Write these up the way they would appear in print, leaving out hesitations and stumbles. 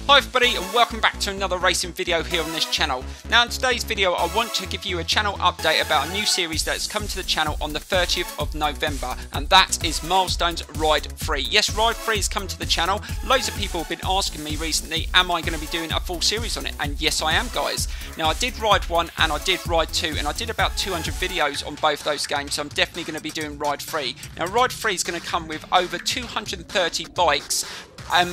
Hi everybody and welcome back to another racing video here on this channel. Now in today's video I want to give you a channel update about a new series that's come to the channel on the 30th of November, and that is Milestone's Ride Free. Yes, Ride Free has come to the channel. Loads of people have been asking me recently, am I going to be doing a full series on it? And yes I am, guys. Now I did Ride 1 and I did Ride 2, and I did about 200 videos on both those games, so I'm definitely going to be doing Ride Free. Now Ride Free is going to come with over 230 bikes,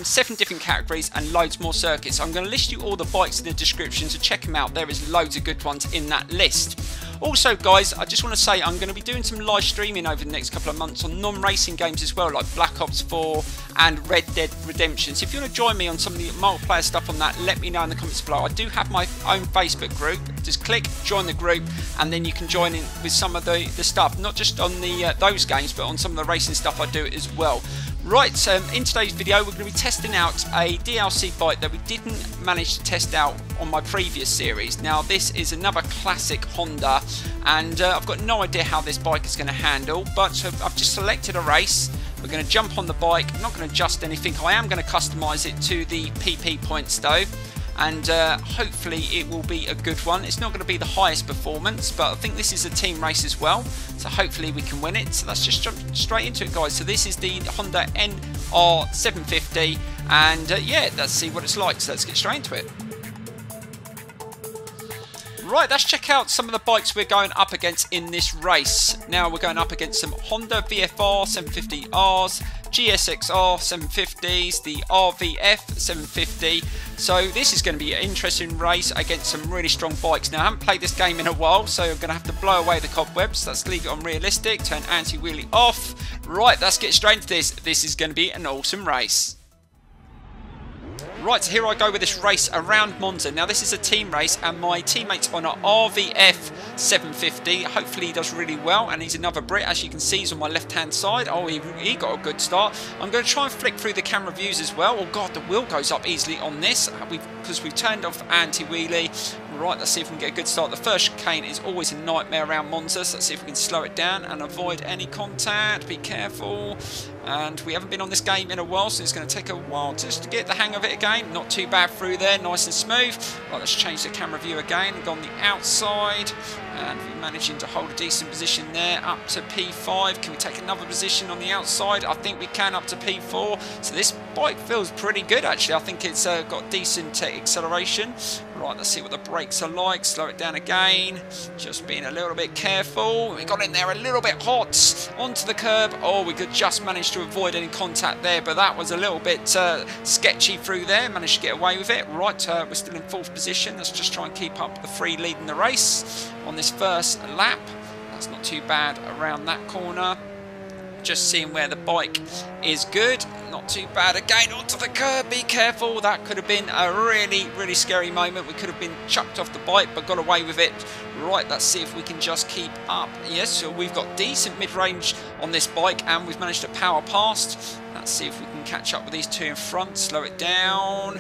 7 different categories and loads more circuits. I'm going to list you all the bikes in the description, so check them out. There is loads of good ones in that list. Also guys, I just want to say I'm going to be doing some live streaming over the next couple of months on non-racing games as well, like Black Ops 4 and Red Dead Redemption. So if you want to join me on some of the multiplayer stuff on that, let me know in the comments below. I do have my own Facebook group. Just click join the group and then you can join in with some of the stuff, not just on the those games, but on some of the racing stuff I do as well. Right, in today's video we're going to be testing out a DLC bike that we didn't manage to test out on my previous series. Now this is another classic Honda, and I've got no idea how this bike is going to handle, but I've just selected a race. We're going to jump on the bike. I'm not going to adjust anything. I am going to customise it to the PP points though, and hopefully it will be a good one. It's not going to be the highest performance, but I think this is a team race as well, so hopefully we can win it. So let's just jump straight into it, guys. So this is the Honda NR750, and yeah, let's see what it's like. So let's get straight into it. Right, let's check out some of the bikes we're going up against in this race. Now we're going up against some Honda VFR 750Rs, GSXR 750s, the RVF 750. So this is going to be an interesting race against some really strong bikes. Now I haven't played this game in a while, so I'm going to have to blow away the cobwebs. Let's leave it on realistic, turn anti-wheelie off. Right, let's get straight into this. This is going to be an awesome race. Right, so here I go with this race around Monza. Now this is a team race and my teammate's on an RVF 750. Hopefully he does really well, and he's another Brit. As you can see, he's on my left hand side. Oh, he got a good start. I'm going to try and flick through the camera views as well. Oh god, the wheel goes up easily on this because we've turned off anti-wheelie. Right, let's see if we can get a good start. The first chicane is always a nightmare around Monza, so let's see if we can slow it down and avoid any contact. Be careful. And we haven't been on this game in a while, so it's going to take a while just to get the hang of it again. Not too bad through there, nice and smooth. Right, let's change the camera view again. Go on the outside, and we're managing to hold a decent position there. Up to P5. Can we take another position on the outside? I think we can, up to P4. So this bike feels pretty good actually. I think it's got decent acceleration. Right, let's see what the brakes are like. Slow it down again. Just being a little bit careful. We got in there a little bit hot onto the curb. Oh, we could just manage to avoid any contact there, but that was a little bit sketchy through there. Managed to get away with it. Right, we're still in 4th position. Let's just try and keep up the 3 leading the race on this first lap. That's not too bad around that corner. Just seeing where the bike is good. Not too bad again onto the curb. Be careful. That could have been a really scary moment. We could have been chucked off the bike but got away with it. Right, let's see if we can just keep up. Yes, so we've got decent mid-range on this bike and we've managed to power past. Let's see if we can catch up with these two in front. Slow it down.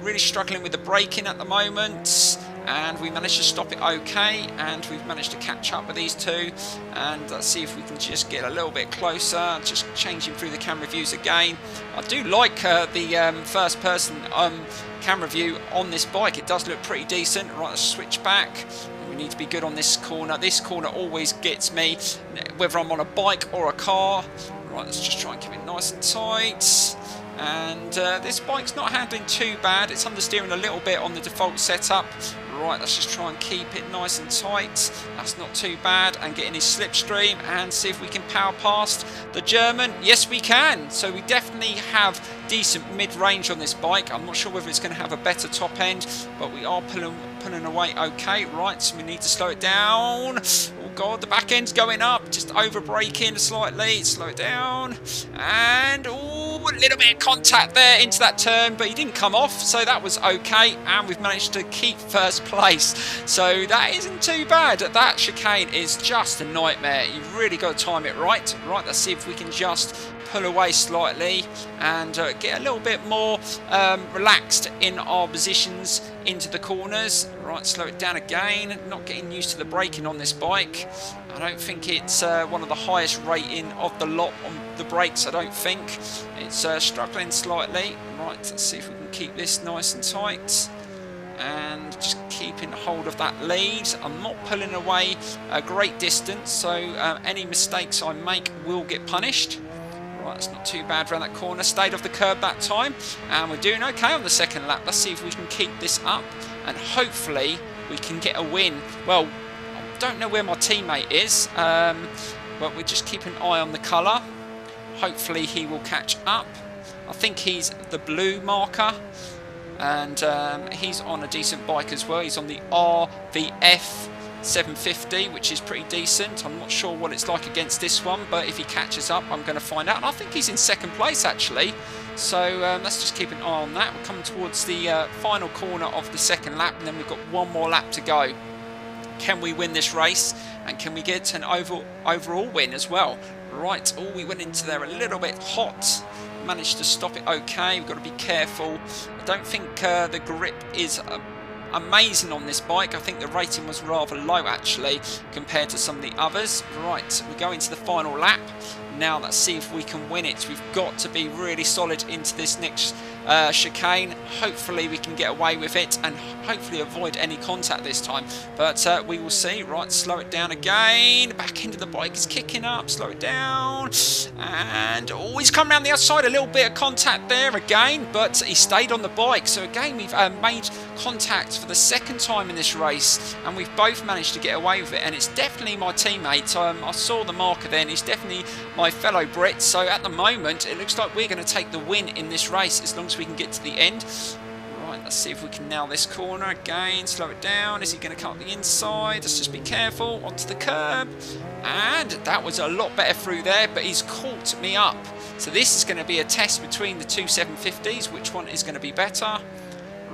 Really struggling with the braking at the moment. And we managed to stop it okay, and we've managed to catch up with these two. And let's see if we can just get a little bit closer. Just changing through the camera views again. I do like the first person camera view on this bike. It does look pretty decent. Right, let's switch back. We need to be good on this corner. This corner always gets me, whether I'm on a bike or a car. Right, let's just try and keep it nice and tight. And this bike's not handling too bad. It's understeering a little bit on the default setup. Right, let's just try and keep it nice and tight. That's not too bad. And get in his slipstream and see if we can power past the German. Yes, we can. So we definitely have decent mid-range on this bike. I'm not sure whether it's going to have a better top end, but we are pulling away okay. Right, so we need to slow it down. Oh god, the back end's going up. Just over braking slightly. Slow it down. And oh, a little bit of contact there into that turn, but he didn't come off, so that was okay. And we've managed to keep first place, so that isn't too bad. That chicane is just a nightmare. You've really got to time it right. Right, let's see if we can just pull away slightly and get a little bit more relaxed in our positions into the corners. Right, slow it down again. Not getting used to the braking on this bike. I don't think it's one of the highest rating of the lot on the brakes. I don't think it's struggling slightly. Right, Right, let's see if we can keep this nice and tight. And just keeping hold of that lead. I'm not pulling away a great distance, so any mistakes I make will get punished. Right, it's not too bad around that corner. Stayed off the curb that time, and we're doing okay on the second lap. Let's see if we can keep this up, and hopefully we can get a win. Well, I don't know where my teammate is, but we're just keeping an eye on the colour. Hopefully he will catch up. I think he's the blue marker. And he's on a decent bike as well. He's on the RVF 750, which is pretty decent. I'm not sure what it's like against this one, but if he catches up, I'm going to find out. And I think he's in second place, actually. So let's just keep an eye on that. We're coming towards the final corner of the second lap, and then we've got one more lap to go. Can we win this race? And can we get an overall win as well? Right, we went into there a little bit hot. Managed to stop it okay. We've got to be careful. I don't think the grip is amazing on this bike. I think the rating was rather low actually compared to some of the others. Right, we go into the final lap. Now let's see if we can win it. We've got to be really solid into this next chicane. Hopefully we can get away with it and hopefully avoid any contact this time. But we will see. Right, slow it down again. Back into the bike is kicking up. Slow it down. And he's come around the outside. A little bit of contact there again, but he stayed on the bike. So again, we've made contact for the second time in this race, and we've both managed to get away with it. And it's definitely my teammate. I saw the marker then. He's definitely my fellow Brit. So at the moment, it looks like we're going to take the win in this race as long as we can get to the end. Right, let's see if we can nail this corner again. Slow it down. Is he going to come up the inside? Let's just be careful. Onto the curb. And that was a lot better through there, but he's caught me up. So this is going to be a test between the two 750s. Which one is going to be better?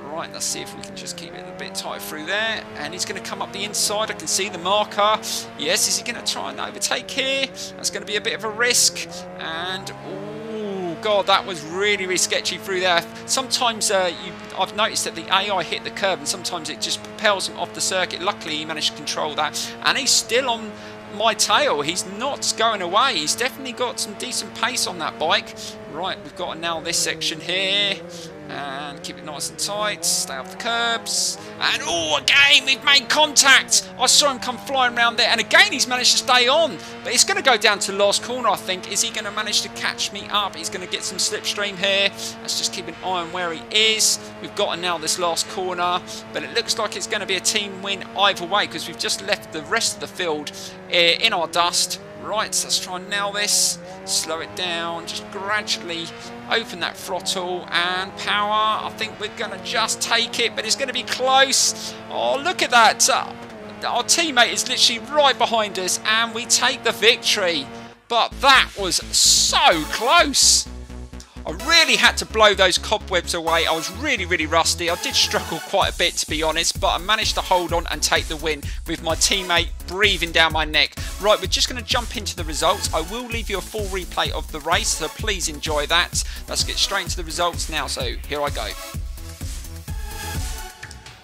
Right, let's see if we can just keep it a bit tight through there. And he's going to come up the inside. I can see the marker. Yes, is he going to try and overtake here? That's going to be a bit of a risk. And, oh, God, that was really, really sketchy through there. Sometimes I've noticed that the AI hit the curb and sometimes it just propels him off the circuit. Luckily, he managed to control that. And he's still on my tail. He's not going away. He's definitely got some decent pace on that bike. Right, we've got to nail this section here. And keep it nice and tight. Stay off the curbs. And again we've made contact. I saw him come flying around there, and again he's managed to stay on. But it's going to go down to the last corner, I think. Is he going to manage to catch me up? He's going to get some slipstream here. Let's just keep an eye on where he is. We've got to nail this last corner, but it looks like it's going to be a team win either way because we've just left the rest of the field in our dust. Right, so let's try and nail this. Slow it down, just gradually open that throttle and power. I think we're going to just take it, but it's going to be close. Oh, look at that. Our teammate is literally right behind us and we take the victory. But that was so close. I really had to blow those cobwebs away. I was really, really rusty. I did struggle quite a bit, to be honest, but I managed to hold on and take the win with my teammate breathing down my neck. Right, we're just going to jump into the results. I will leave you a full replay of the race, so please enjoy that. Let's get straight into the results now, so here I go.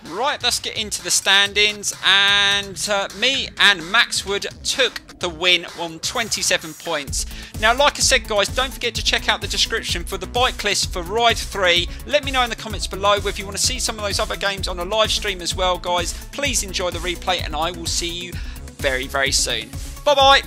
Right, let's get into the standings, and me and Maxwood took the win on 27 points. Now, like I said, guys, don't forget to check out the description for the bike list for Ride 3. Let me know in the comments below if you want to see some of those other games on a live stream as well, guys. Please enjoy the replay, and I will see you very, very soon. Bye-bye.